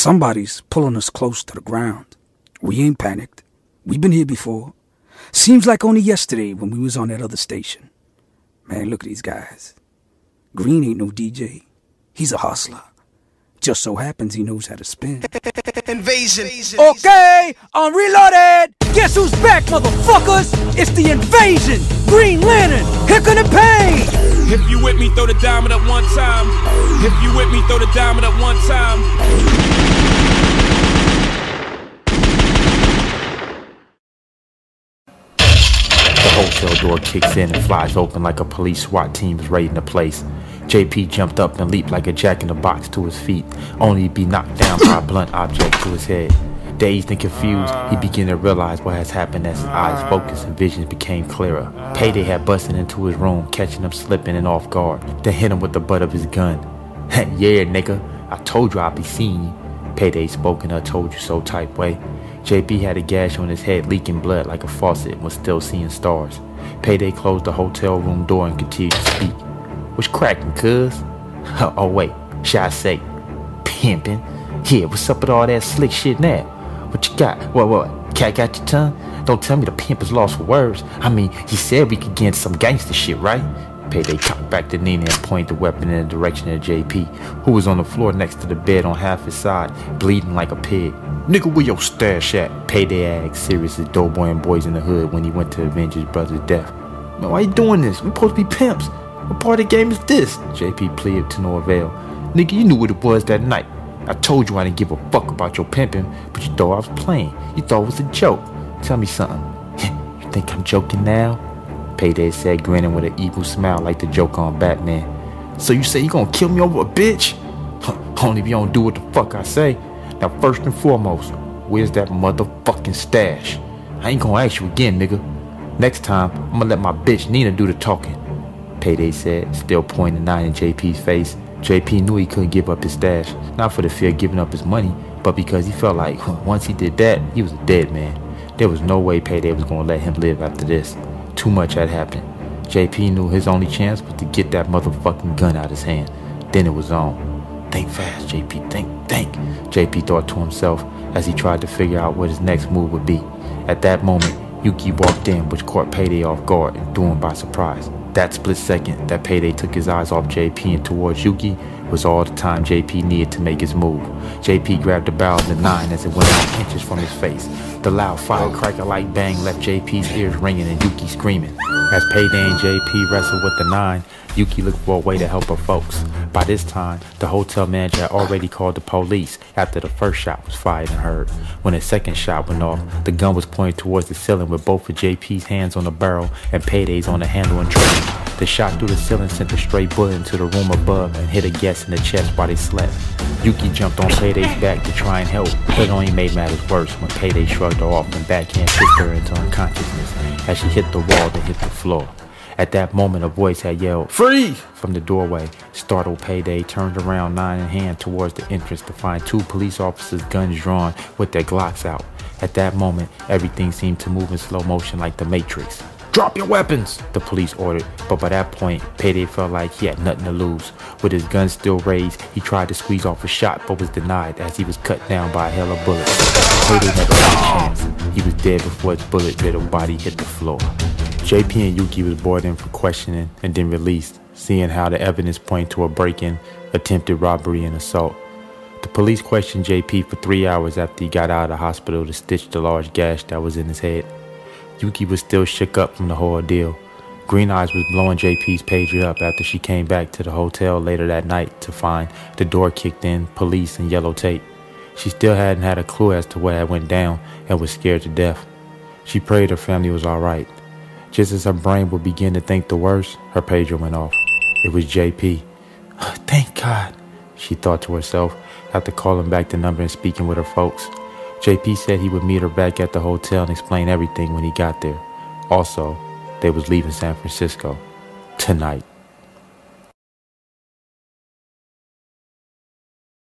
Somebody's pulling us close to the ground. We ain't panicked. We've been here before. Seems like only yesterday when we was on that other station. Man, look at these guys. Green ain't no DJ. He's a hustler. Just so happens he knows how to spin. Invasion. Okay, I'm reloaded. Guess who's back, motherfuckers? It's the invasion. Green Lantern, here come the pain. If you with me, throw the diamond up one time. If you with me, throw the diamond up one time. The hotel door kicks in and flies open like a police SWAT team is raiding the place. JP jumped up and leaped like a jack-in-the-box to his feet, only to be knocked down by a blunt object to his head. Dazed and confused, he began to realize what has happened as his eyes focused and visions became clearer. Payday had busted into his room, catching him slipping and off guard, then hit him with the butt of his gun. Yeah, nigga, I told you I'd be seeing you. Payday spoke in a told you so type way. JP had a gash on his head leaking blood like a faucet and was still seeing stars. Payday closed the hotel room door and continued to speak. What's cracking, cuz? Oh wait, should I say pimping? Yeah, what's up with all that slick shit now? What you got? What? Cat got your tongue? Don't tell me the pimp is lost for words. I mean, he said we could get into some gangster shit, right? Payday cocked back to Nina and pointed the weapon in the direction of JP, who was on the floor next to the bed on half his side, bleeding like a pig. Nigga, where your stash at? Payday asked, serious as Doughboy and Boys in the Hood when he went to avenge his brother's death. Man, why you doing this? We supposed to be pimps. What part of the game is this? JP pleaded to no avail. Nigga, you knew what it was that night. I told you I didn't give a fuck about your pimping, but you thought I was playing. You thought it was a joke. Tell me something. You think I'm joking now? Payday said, grinning with an evil smile like the Joker on Batman. So you say you gonna kill me over a bitch? Only if you don't do what the fuck I say. Now first and foremost, where's that motherfucking stash? I ain't gonna ask you again, nigga. Next time, I'm gonna let my bitch Nina do the talking. Payday said, still pointing an eye in JP's face. JP knew he couldn't give up his stash, not for the fear of giving up his money, but because he felt like once he did that, he was a dead man. There was no way Payday was gonna let him live after this. Too much had happened. JP knew his only chance was to get that motherfucking gun out his hand. Then it was on. Think fast, JP, think. JP thought to himself as he tried to figure out what his next move would be. At that moment, Yuki walked in, which caught Payday off guard and threw him by surprise. That split second that Payday took his eyes off JP and towards Yuki was all the time JP needed to make his move. JP grabbed the barrel of the 9 as it went out inches from his face. The loud firecracker-like bang left JP's ears ringing and Yuki screaming. As Payday and JP wrestled with the 9, Yuki looked for a way to help her folks. By this time, the hotel manager had already called the police after the first shot was fired and heard. When the second shot went off, the gun was pointed towards the ceiling with both of JP's hands on the barrel and Payday's on the handle and trigger. The shot through the ceiling sent a stray bullet into the room above and hit a guest in the chest while they slept. Yuki jumped on Payday's back to try and help, but it only made matters worse when Payday shrugged her off and backhand kicked her into unconsciousness as she hit the wall then hit the floor. At that moment, a voice had yelled, "Free!" from the doorway. Startled, Payday turned around, 9 in hand, towards the entrance to find 2 police officers, guns drawn, with their Glocks out. At that moment, everything seemed to move in slow motion like the Matrix. "Drop your weapons!" the police ordered, but by that point, Payday felt like he had nothing to lose. With his gun still raised, he tried to squeeze off a shot, but was denied as he was cut down by a hail of bullets. Payday never had a chance. He was dead before his bullet-riddled body hit the floor. JP and Yuki was brought in for questioning and then released, seeing how the evidence pointed to a break-in, attempted robbery, and assault. The police questioned JP for 3 hours after he got out of the hospital to stitch the large gash that was in his head. Yuki was still shook up from the whole ordeal. Green Eyes was blowing JP's pager up after she came back to the hotel later that night to find the door kicked in, police, and yellow tape. She still hadn't had a clue as to what had went down and was scared to death. She prayed her family was alright. Just as her brain would begin to think the worst, her pager went off. It was JP. Thank God, she thought to herself after calling back the number and speaking with her folks. JP said he would meet her back at the hotel and explain everything when he got there. Also, they was leaving San Francisco tonight.